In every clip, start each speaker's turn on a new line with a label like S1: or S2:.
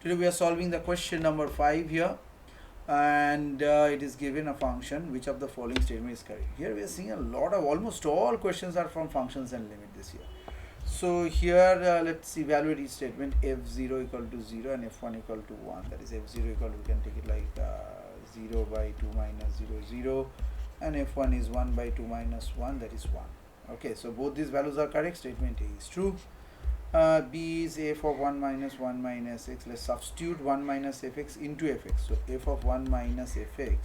S1: Today we are solving the question number 5 here, and it is given a function. Which of the following statement is correct? Here we are seeing a lot of, almost all questions are from functions and limit this year. So here let's evaluate each statement. F0 equal to 0 and F1 equal to 1. That is F0 equal to, we can take it like 0 by 2 minus 0, 0, and F1 is 1 by 2 minus 1, that is 1. Okay, so both these values are correct. Statement A is true. B is f of 1 minus 1 minus x. Let's substitute 1 minus fx into fx. So f of 1 minus fx.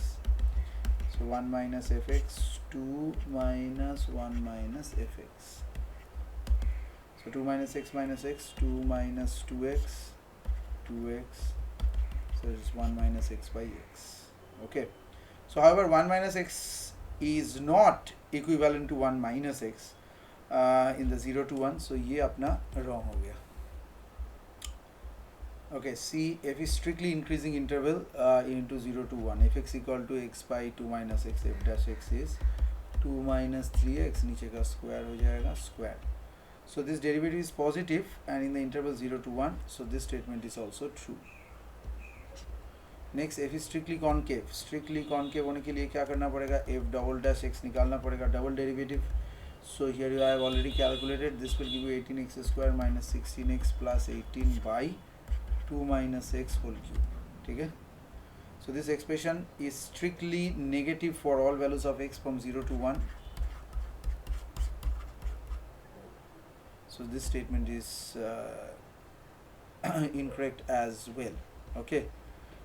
S1: So 1 minus fx, 2 minus 1 minus fx. So 2 minus x minus x, 2 minus 2x, 2x. So it's 1 minus x by x. Okay. So however, 1 minus x is not equivalent to 1 minus x. In the 0 to 1, so ये अपना wrong हो गया. Okay, C, f is strictly increasing interval into 0 to 1. Fx equal to x by 2 minus x. F dash x is 2 minus 3x, नीचे का square हो जाएगा square. So this derivative is positive and in the interval 0 to 1, so this statement is also true. Next, f is strictly concave. Strictly concave होने के लिए क्या करना पड़ेगा? F double dash x निकालना पड़ेगा, double derivative. So here you have already calculated. This will give you 18x square minus 16x plus 18 by 2 minus x whole cube. Okay? So this expression is strictly negative for all values of x from 0 to 1. So this statement is incorrect as well. Okay?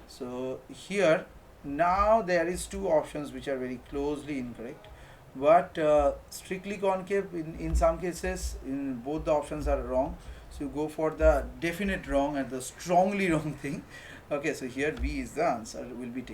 S1: So here now there is two options which are very closely incorrect. But strictly concave, in some cases, in both the options are wrong. So you go for the definite wrong and the strongly wrong thing. Okay, so here B is the answer will be taken.